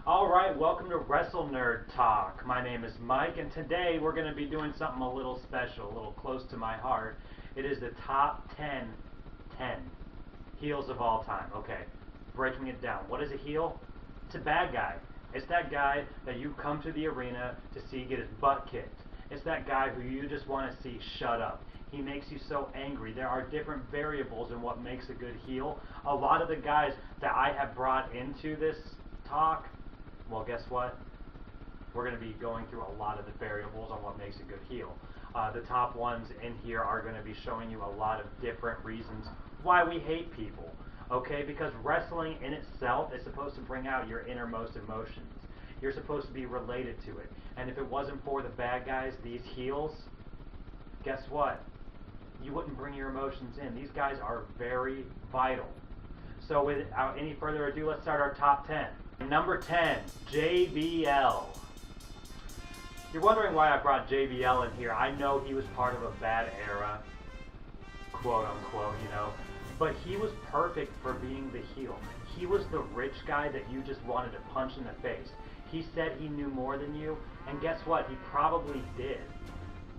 Alright, welcome to Wrestle Nerd Talk. My name is Mike, and today we're going to be doing something a little special, a little close to my heart. It is the top 10 heels of all time. Okay, breaking it down. What is a heel? It's a bad guy. It's that guy that you come to the arena to see get his butt kicked. It's that guy who you just want to see shut up. He makes you so angry. There are different variables in what makes a good heel. A lot of the guys that I have brought into this talk, well, guess what? We're going to be going through a lot of the variables on what makes a good heel. The top ones in here are going to be showing you a lot of different reasons why we hate people. Okay, because wrestling in itself is supposed to bring out your innermost emotions. You're supposed to be related to it. And if it wasn't for the bad guys, these heels, guess what? You wouldn't bring your emotions in. These guys are very vital. So without any further ado, let's start our top 10. Number 10, JBL. You're wondering why I brought JBL in here. I know he was part of a bad era, quote unquote, you know, but he was perfect for being the heel. He was the rich guy that you just wanted to punch in the face. He said he knew more than you, and guess what? He probably did.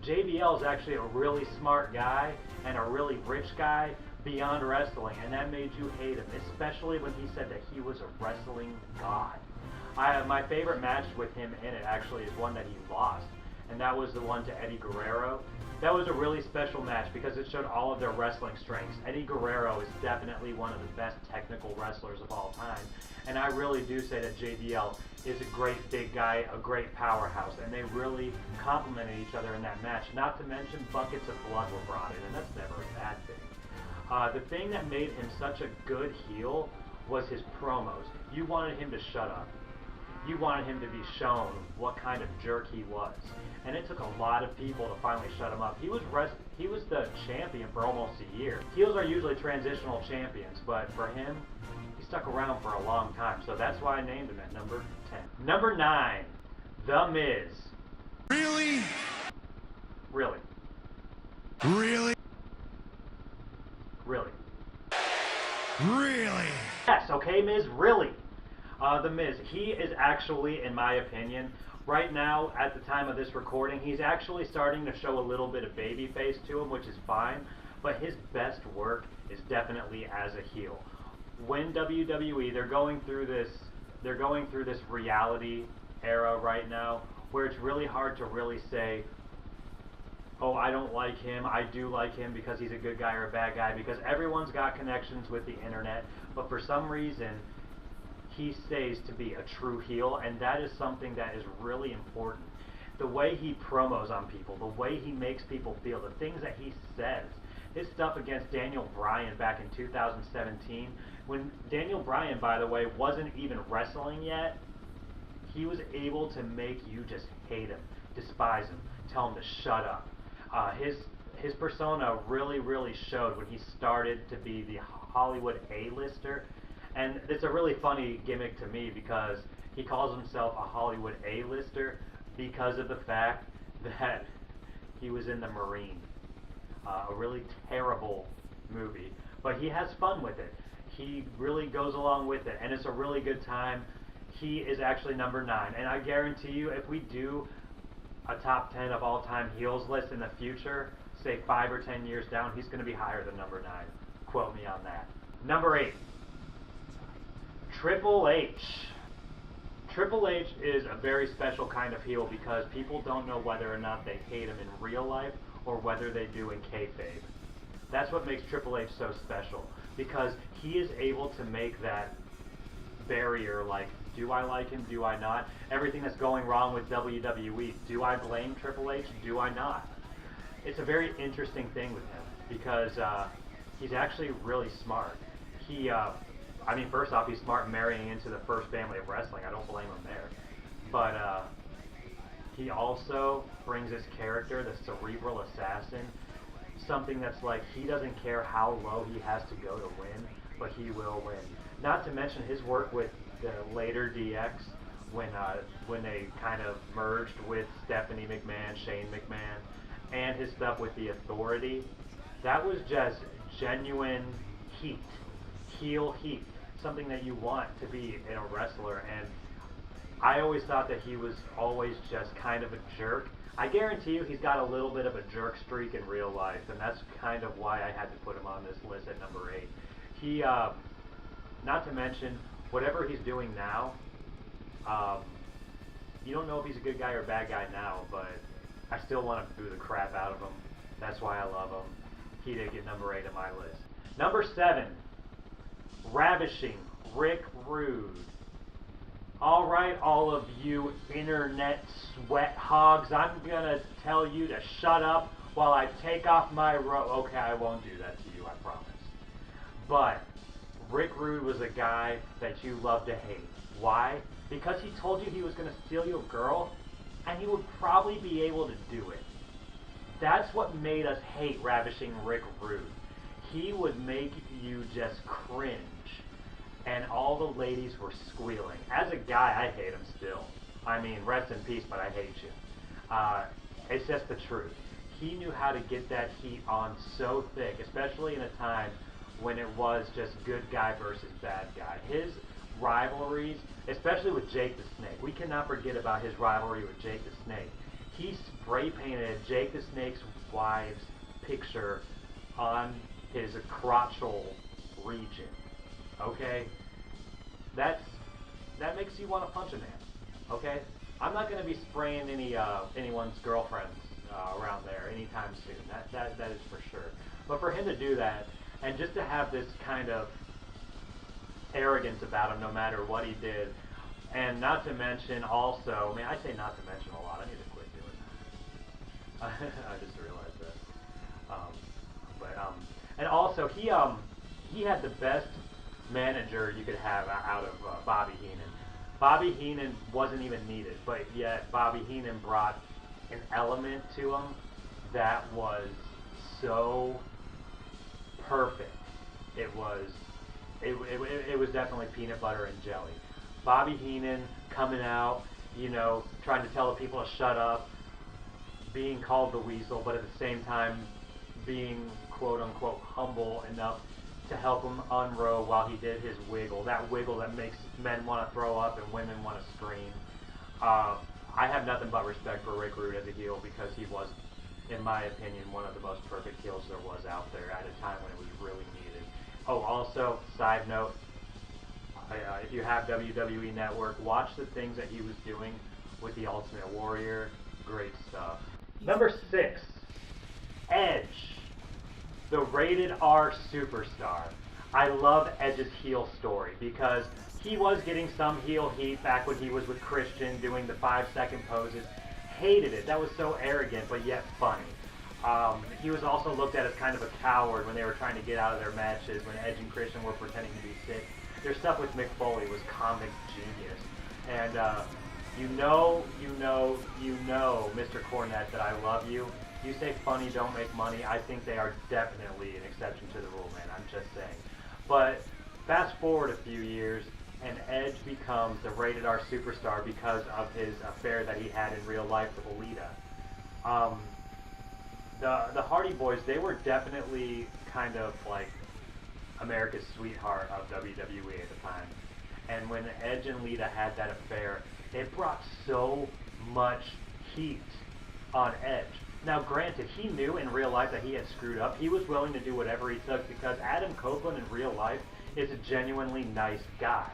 JBL is actually a really smart guy and a really rich guy beyond wrestling, and that made you hate him, especially when he said that he was a wrestling god. My favorite match with him in it actually is one that he lost, and that was the one to Eddie Guerrero. That was a really special match because it showed all of their wrestling strengths. Eddie Guerrero is definitely one of the best technical wrestlers of all time, and I really do say that JBL is a great big guy, a great powerhouse, and they really complemented each other in that match. Not to mention buckets of blood were brought in, and that's never a bad thing. The thing that made him such a good heel was his promos. You wanted him to shut up. You wanted him to be shown what kind of jerk he was. And it took a lot of people to finally shut him up. He was the champion for almost a year. Heels are usually transitional champions, but for him, he stuck around for a long time. So that's why I named him at number 10. Number 9, The Miz. Really? Really. Really? Really. Really? Yes, okay, Miz, really. The Miz, he is actually, in my opinion, right now, at the time of this recording, he's actually starting to show a little bit of baby face to him, which is fine, but his best work is definitely as a heel. When WWE, they're going through this reality era right now, where it's really hard to really say, oh, I don't like him, I do like him because he's a good guy or a bad guy, because everyone's got connections with the internet, but for some reason, he stays to be a true heel, and that is something that is really important. The way he promos on people, the way he makes people feel, the things that he says. His stuff against Daniel Bryan back in 2017, when Daniel Bryan, by the way, wasn't even wrestling yet, he was able to make you just hate him, despise him, tell him to shut up. His persona really showed when he started to be the Hollywood A-lister. And it's a really funny gimmick to me because he calls himself a Hollywood A-lister because of the fact that he was in The Marine, a really terrible movie. But he has fun with it. He really goes along with it, and it's a really good time. He is actually number 9, and I guarantee you if we do a top 10 of all-time heels list in the future, say 5 or 10 years down, he's going to be higher than number 9. Quote me on that. Number 8. Triple H. Triple H is a very special kind of heel because people don't know whether or not they hate him in real life or whether they do in kayfabe. That's what makes Triple H so special, because he is able to make that barrier, like, do I like him, do I not? Everything that's going wrong with WWE, do I blame Triple H, do I not? It's a very interesting thing with him because he's actually really smart. I mean, first off, he's smart marrying into the first family of wrestling. I don't blame him there. But he also brings his character, the cerebral assassin, something that's like he doesn't care how low he has to go to win, but he will win. Not to mention his work with the later DX when they kind of merged with Stephanie McMahon, Shane McMahon, and his stuff with the Authority. That was just genuine heat, heel heat, something that you want to be in a wrestler. And I always thought that he was always just kind of a jerk. I guarantee you he's got a little bit of a jerk streak in real life, and that's kind of why I had to put him on this list at number 8. He, not to mention, whatever he's doing now, you don't know if he's a good guy or a bad guy now, but I still want to boo the crap out of him. That's why I love him. He did get number 8 on my list. Number 7, Ravishing Rick Rude. Alright, all of you internet sweat hogs, I'm gonna tell you to shut up while I take off my robe. Okay, I won't do that to you, I promise. But Rick Rude was a guy that you love to hate. Why? Because he told you he was gonna steal your girl, and he would probably be able to do it. That's what made us hate Ravishing Rick Rude. He would make you just cringe. And all the ladies were squealing. As a guy, I hate him still. I mean, rest in peace, but I hate you. It's just the truth. He knew how to get that heat on so thick, especially in a time when it was just good guy versus bad guy. His rivalries, especially with Jake the Snake, we cannot forget about his rivalry with Jake the Snake. He spray painted Jake the Snake's wife's picture on his crotchal region. Okay? That makes you want to punch a man. Okay? I'm not going to be spraying anyone's girlfriends around there anytime soon. That is for sure. But for him to do that, and just to have this kind of arrogance about him no matter what he did, and not to mention also, I mean, I say not to mention a lot. I need to quit doing that. I just realized that. And also, he had the best manager you could have out of Bobby Heenan. Bobby Heenan wasn't even needed, but yet Bobby Heenan brought an element to him that was so perfect. It was definitely peanut butter and jelly. Bobby Heenan coming out, trying to tell the people to shut up, being called the Weasel, but at the same time being quote unquote humble enough to help him unroll while he did his wiggle. That wiggle that makes men want to throw up and women want to scream. I have nothing but respect for Rick Rude as a heel because he was, in my opinion, one of the most perfect heels there was out there at a time when it was really needed. Oh, also, side note, if you have WWE Network, watch the things that he was doing with the Ultimate Warrior. Great stuff. Number 6, Edge, the rated R superstar. I love Edge's heel story because he was getting some heel heat back when he was with Christian doing the 5-second poses. Hated it. That was so arrogant, but yet funny. He was also looked at as kind of a coward when they were trying to get out of their matches, when Edge and Christian were pretending to be sick. Their stuff with Mick Foley was comic genius. And Mr. Cornette, that I love you. You say funny don't make money. I think they are definitely an exception to the rule, man. I'm just saying. But fast forward a few years, and Edge becomes the rated R superstar because of his affair that he had in real life with Alita. The Hardy Boys, they were definitely kind of like America's sweetheart of WWE at the time. And when Edge and Lita had that affair, it brought so much heat on Edge. Now, granted, he knew in real life that he had screwed up. He was willing to do whatever he took because Adam Copeland in real life is a genuinely nice guy.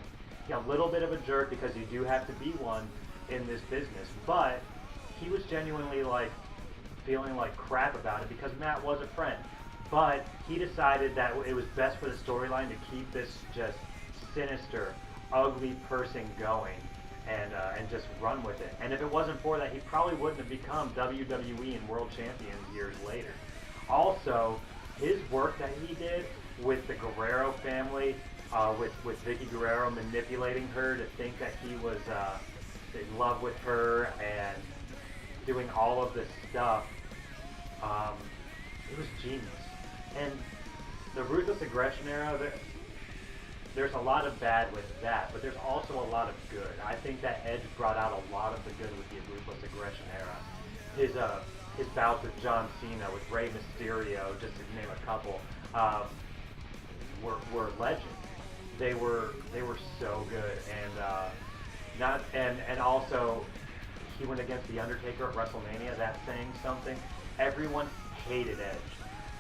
A little bit of a jerk because you do have to be one in this business, but he was genuinely like feeling like crap about it because Matt was a friend. But he decided that it was best for the storyline to keep this just sinister, ugly person going and just run with it. And if it wasn't for that, he probably wouldn't have become WWE and World Champion years later. Also, his work that he did with the Guerrero family, with Vicky Guerrero manipulating her to think that he was in love with her and doing all of this stuff, it was genius. And the Ruthless Aggression era, there's a lot of bad with that, but there's also a lot of good. I think that Edge brought out a lot of the good with the Ruthless Aggression era. His bouts with John Cena, with Rey Mysterio, just to name a couple, were legends. They were so good, and Not and also he went against the Undertaker at WrestleMania. That's saying something. Everyone hated Edge,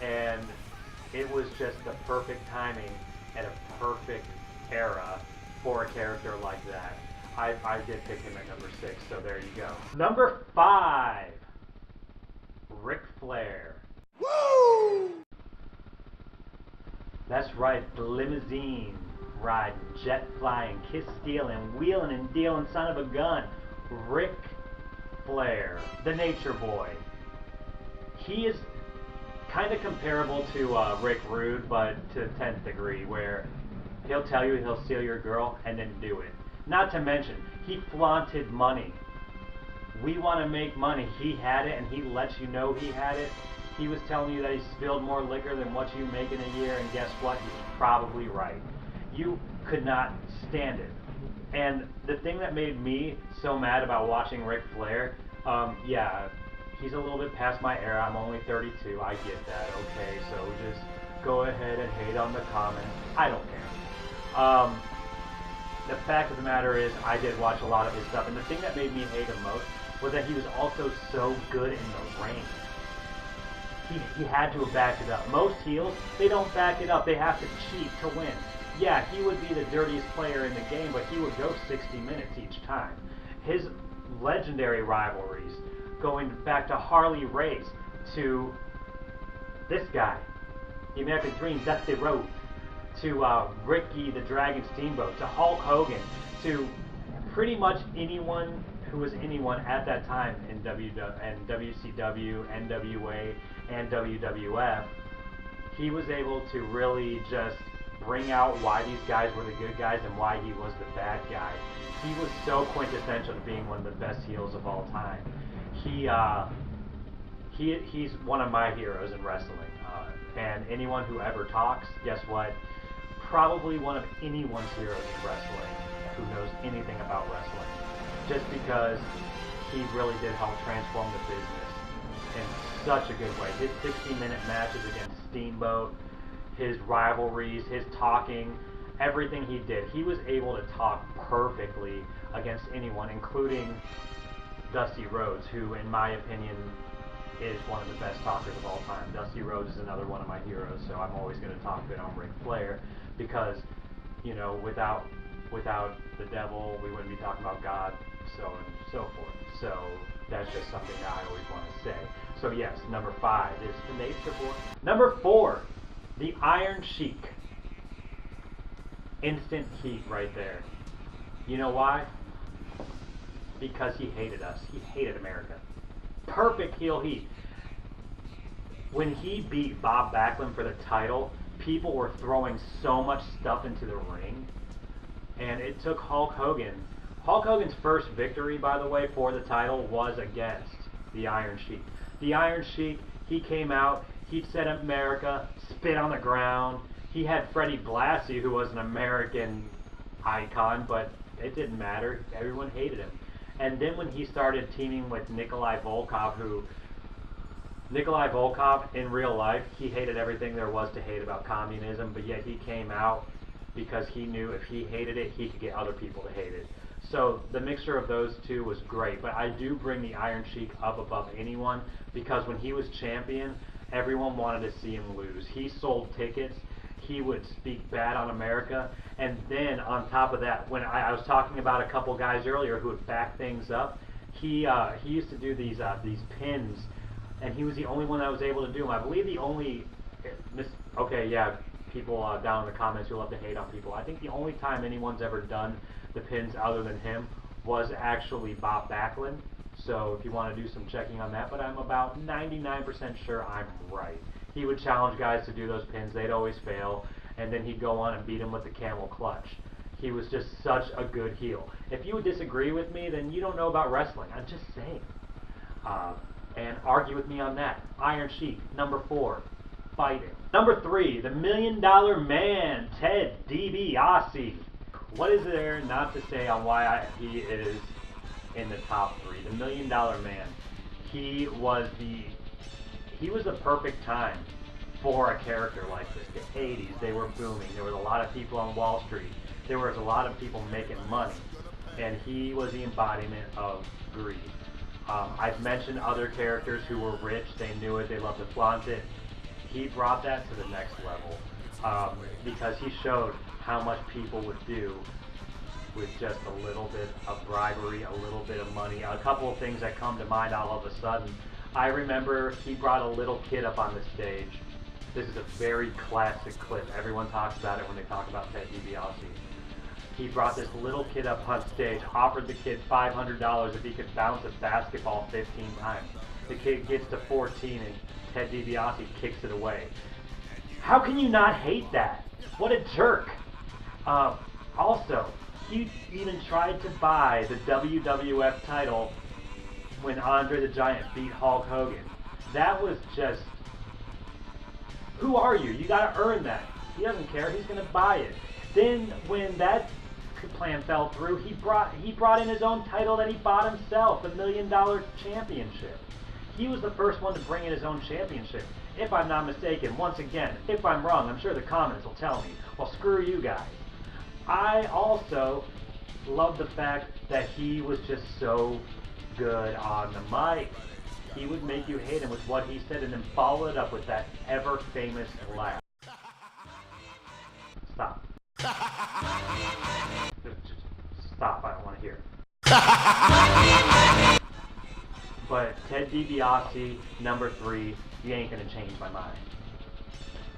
and it was just the perfect timing and a perfect era for a character like that. I did pick him at number 6, so there you go. Number 5, Ric Flair. Woo! That's right, the limousine riding, jet flying, kiss stealing, wheeling and dealing son of a gun, Ric Flair, the Nature Boy. He is kind of comparable to Rick Rude, but to the 10th degree, where he'll tell you he'll steal your girl and then do it. Not to mention, he flaunted money. We want to make money. He had it, and he lets you know he had it. He was telling you that he spilled more liquor than what you make in a year, and guess what? He's probably right. You could not stand it. And the thing that made me so mad about watching Ric Flair, yeah, he's a little bit past my era. I'm only 32. I get that. Okay, so just go ahead and hate on the comments. I don't care. The fact of the matter is, I did watch a lot of his stuff, and the thing that made me hate him most was that he was also so good in the ring. He had to have backed it up. Most heels, they don't back it up. They have to cheat to win. Yeah, he would be the dirtiest player in the game, but he would go 60 minutes each time. His legendary rivalries, going back to Harley Race, to this guy, the American Dream, Dusty Rhodes, to Ricky the Dragon Steamboat, to Hulk Hogan, to pretty much anyone who was anyone at that time in WCW, NWA, and WWF. He was able to really just bring out why these guys were the good guys and why he was the bad guy. He was so quintessential to being one of the best heels of all time. He's one of my heroes in wrestling. And anyone who ever talks, guess what? Probably one of anyone's heroes in wrestling who knows anything about wrestling. Just because he really did help transform the business in such a good way. His 60-minute matches against Steamboat, his rivalries, his talking, everything he did. He was able to talk perfectly against anyone, including Dusty Rhodes, who, in my opinion, is one of the best talkers of all time. Dusty Rhodes is another one of my heroes, so I'm always going to talk a bit on Ric Flair, because, you know, without the devil, we wouldn't be talking about God, so on and so forth. So that's just something that I always want to say. So yes, number 5 is the Nature Boy. Number 4, the Iron Sheik. Instant heat right there. You know why? Because he hated us. He hated America. Perfect heel heat. When he beat Bob Backlund for the title, people were throwing so much stuff into the ring, and it took Hulk Hogan. Hulk Hogan's first victory, by the way, for the title was against the Iron Sheik. The Iron Sheik, he came out, he said America, spit on the ground. He had Freddie Blassie, who was an American icon, but it didn't matter. Everyone hated him. And then when he started teaming with Nikolai Volkov, Nikolai Volkov, in real life, he hated everything there was to hate about communism, but yet he came out because he knew if he hated it, he could get other people to hate it. So the mixture of those two was great, but I do bring the Iron Sheik up above anyone, because when he was champion, everyone wanted to see him lose. He sold tickets, he would speak bad on America, and then on top of that, when I was talking about a couple guys earlier who would back things up, he used to do these pins, and he was the only one that was able to do them. I believe the only, okay, yeah, people down in the comments who love to hate on people, I think the only time anyone's ever done the pins other than him was actually Bob Backlund. So if you want to do some checking on that, but I'm about 99% sure I'm right. He would challenge guys to do those pins, they'd always fail, and then he'd go on and beat them with the camel clutch. He was just such a good heel. If you would disagree with me, then you don't know about wrestling. I'm just saying. And argue with me on that. Iron Sheik, number 4, fighting. Number 3, the $1 Million Man, Ted DiBiase. What is there not to say on why he is in the top 3? The $1 Million Man. He was the perfect time for a character like this. The 80s, they were booming. There was a lot of people on Wall Street. There was a lot of people making money. and he was the embodiment of greed. I've mentioned other characters who were rich, they knew it, they loved to flaunt it. He brought that to the next level because he showed how much people would do with just a little bit of bribery, a little bit of money. A couple of things that come to mind all of a sudden. I remember he brought a little kid up on the stage. This is a very classic clip. Everyone talks about it when they talk about Ted DiBiase. He brought this little kid up on stage, offered the kid $500 if he could bounce a basketball 15 times. The kid gets to 14 and Ted DiBiase kicks it away. How can you not hate that? What a jerk. Also, he even tried to buy the WWF title when Andre the Giant beat Hulk Hogan. That was just... Who are you? You gotta earn that. He doesn't care. He's gonna buy it. Then when that plan fell through, he brought in his own title that he bought himself, the $1 Million Championship. He was the first one to bring in his own championship. If I'm not mistaken, once again, if I'm wrong, I'm sure the comments will tell me. Well, screw you guys. I also love the fact that he was just so good on the mic. He would make you hate him with what he said and then follow it up with that ever famous laugh. Stop. Just stop, I don't want to hear it. But Ted DiBiase, number 3, you ain't gonna change my mind.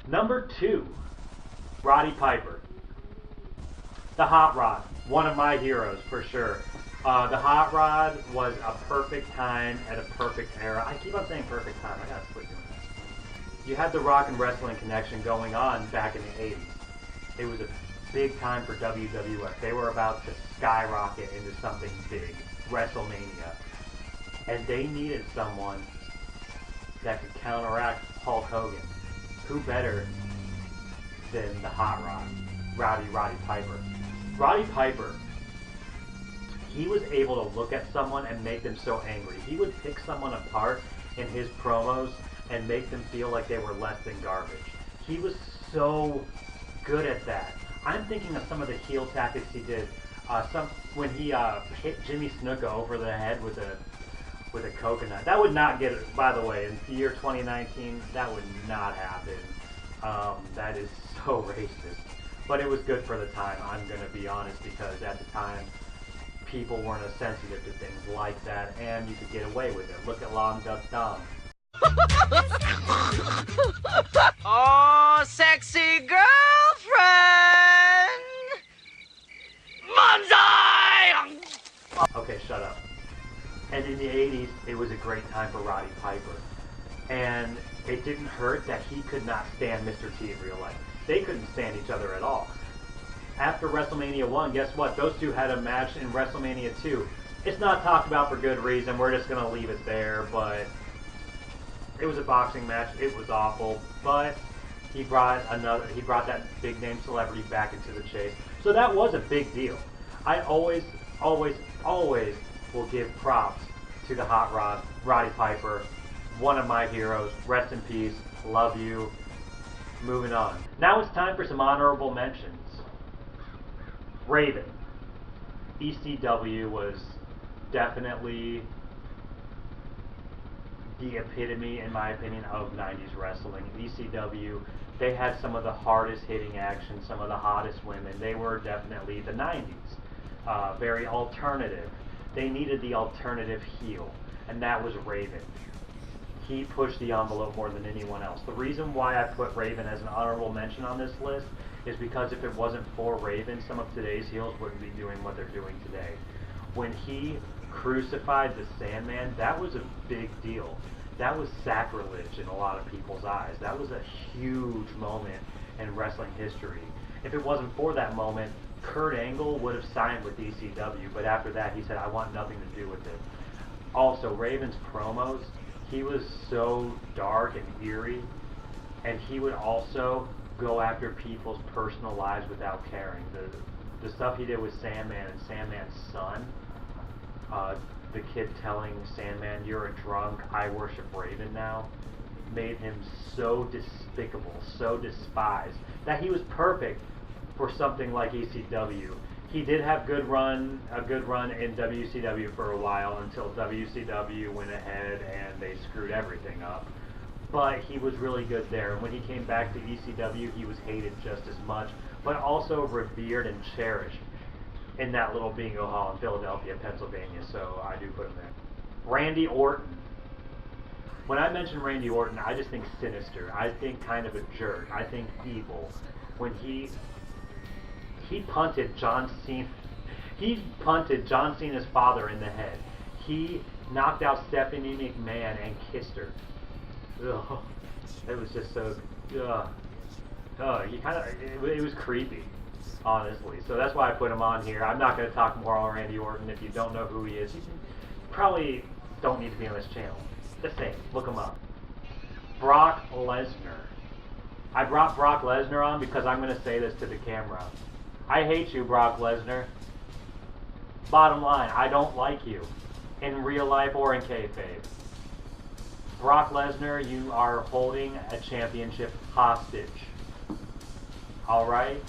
Number 2, Roddy Piper. The Hot Rod, one of my heroes for sure. The Hot Rod was a perfect time at a perfect era. I keep on saying perfect time, I gotta quit doing that. You had the rock and wrestling connection going on back in the 80s. It was a big time for WWF. They were about to skyrocket into something big, WrestleMania. And they needed someone that could counteract Hulk Hogan. Who better than the Hot Rod, Roddy Piper. Roddy Piper, he was able to look at someone and make them so angry. He would pick someone apart in his promos and make them feel like they were less than garbage. He was so good at that. I'm thinking of some of the heel tactics he did. When he hit Jimmy Snuka over the head with a coconut. That would not get it, by the way, in the year 2019, that would not happen. That is so racist. But it was good for the time, I'm going to be honest, because at the time, people weren't as sensitive to things like that, and you could get away with it. Look at Long Duck Dong. Oh, sexy girlfriend! Manzai! Okay, shut up. And in the 80s, it was a great time for Roddy Piper. And it didn't hurt that he could not stand Mr. T in real life. They couldn't stand each other at all. After WrestleMania 1, guess what? Those two had a match in WrestleMania 2. It's not talked about for good reason. We're just going to leave it there, but it was a boxing match. It was awful, but he brought that big name celebrity back into the chase. So that was a big deal. I always will give props to the Hot Rod, Roddy Piper, one of my heroes. Rest in peace. Love you. Moving on. Now it's time for some honorable mentions. Raven. ECW was definitely the epitome, in my opinion, of 90s wrestling. ECW, they had some of the hardest hitting action, some of the hottest women. They were definitely the 90s. Very alternative. They needed the alternative heel, and that was Raven. He pushed the envelope more than anyone else. The reason why I put Raven as an honorable mention on this list is because if it wasn't for Raven, some of today's heels wouldn't be doing what they're doing today. When he crucified the Sandman, that was a big deal. That was sacrilege in a lot of people's eyes. That was a huge moment in wrestling history. If it wasn't for that moment, Kurt Angle would have signed with ECW, but after that he said, I want nothing to do with it. Also, Raven's promos, he was so dark and eerie, and he would also go after people's personal lives without caring. The stuff he did with Sandman and Sandman's son, the kid telling Sandman, you're a drunk, I worship Raven now, made him so despicable, so despised, that he was perfect for something like ECW. He did have a good run in WCW for a while until WCW went ahead and they screwed everything up. But he was really good there. And when he came back to ECW, he was hated just as much, but also revered and cherished in that little bingo hall in Philadelphia, Pennsylvania. So I do put him there. Randy Orton. When I mention Randy Orton, I just think sinister. I think kind of a jerk. I think evil. When he punted John Cena. He punted John Cena's father in the head. He knocked out Stephanie McMahon and kissed her. Ugh. It was just so. It was creepy, honestly. So that's why I put him on here. I'm not going to talk more on Randy Orton. If you don't know who he is, you probably don't need to be on this channel. The same. Look him up. Brock Lesnar. I brought Brock Lesnar on because I'm going to say this to the camera. I hate you, Brock Lesnar. Bottom line, I don't like you. In real life or in kayfabe. Brock Lesnar, you are holding a championship hostage. Alright?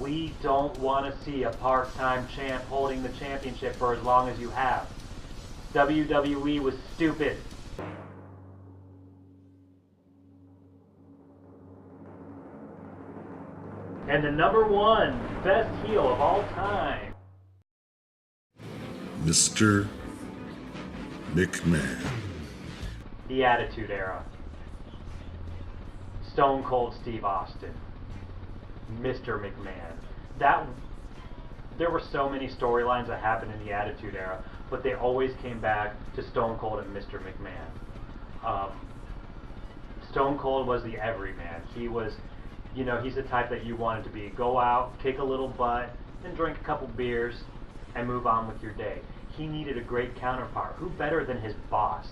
We don't want to see a part-time champ holding the championship for as long as you have. WWE was stupid. And the #1 best heel of all time. Mr. McMahon. The Attitude Era. Stone Cold Steve Austin. Mr. McMahon. There were so many storylines that happened in the Attitude Era, but they always came back to Stone Cold and Mr. McMahon. Stone Cold was the everyman. He was, he's the type that you wanted to be. Go out, kick a little butt, and drink a couple beers, and move on with your day. He needed a great counterpart. Who better than his boss?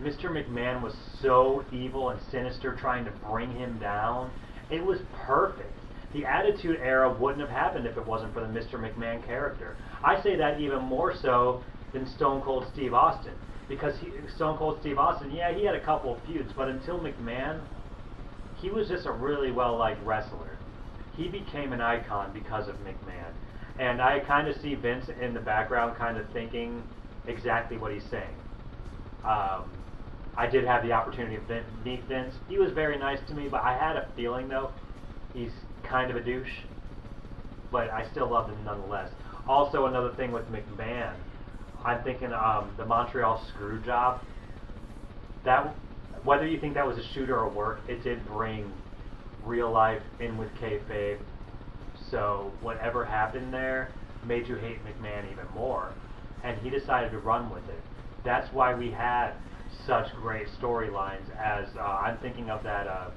Mr. McMahon was so evil and sinister, trying to bring him down. It was perfect. The Attitude Era wouldn't have happened if it wasn't for the Mr. McMahon character. I say that even more so than Stone Cold Steve Austin. Because Stone Cold Steve Austin, yeah, he had a couple of feuds, but until McMahon, he was just a really well-liked wrestler. He became an icon because of McMahon. And I kind of see Vince in the background kind of thinking exactly what he's saying. I did have the opportunity to meet Vince. He was very nice to me, but I had a feeling, though, he's kind of a douche. But I still loved him nonetheless. Also, another thing with McMahon, I'm thinking the Montreal Screwjob. Whether you think that was a shoot or a work, it did bring real life in with kayfabe. So whatever happened there made you hate McMahon even more. And he decided to run with it. That's why we had such great storylines as, I'm thinking of that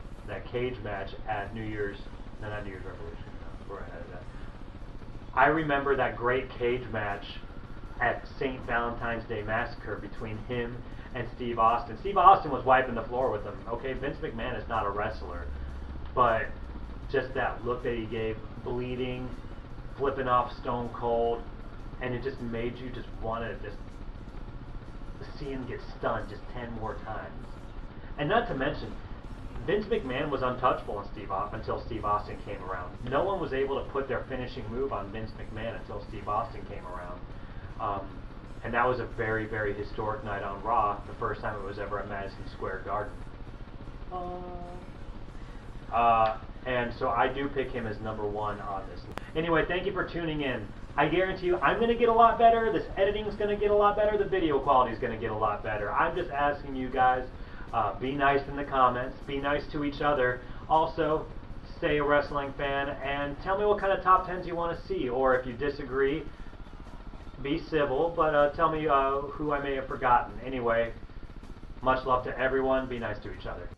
cage match at not New Year's Revolution. We're ahead of that. I remember that great cage match at St. Valentine's Day Massacre between him and Steve Austin. Steve Austin was wiping the floor with him. Okay, Vince McMahon is not a wrestler, but just that look that he gave, bleeding, flipping off Stone Cold, and it just made you just want to just see him get stunned just 10 more times. And not to mention, Vince McMahon was untouchable until Steve Austin came around. No one was able to put their finishing move on Vince McMahon until Steve Austin came around. And that was a very, very historic night on Raw, the first time it was ever at Madison Square Garden. And so I do pick him as #1 on this. Anyway, thank you for tuning in. I guarantee you, I'm going to get a lot better. This editing is going to get a lot better. The video quality is going to get a lot better. I'm just asking you guys, be nice in the comments. Be nice to each other. Also, stay a wrestling fan and tell me what kind of top 10s you want to see. Or if you disagree, be civil, but tell me who I may have forgotten. Anyway, much love to everyone. Be nice to each other.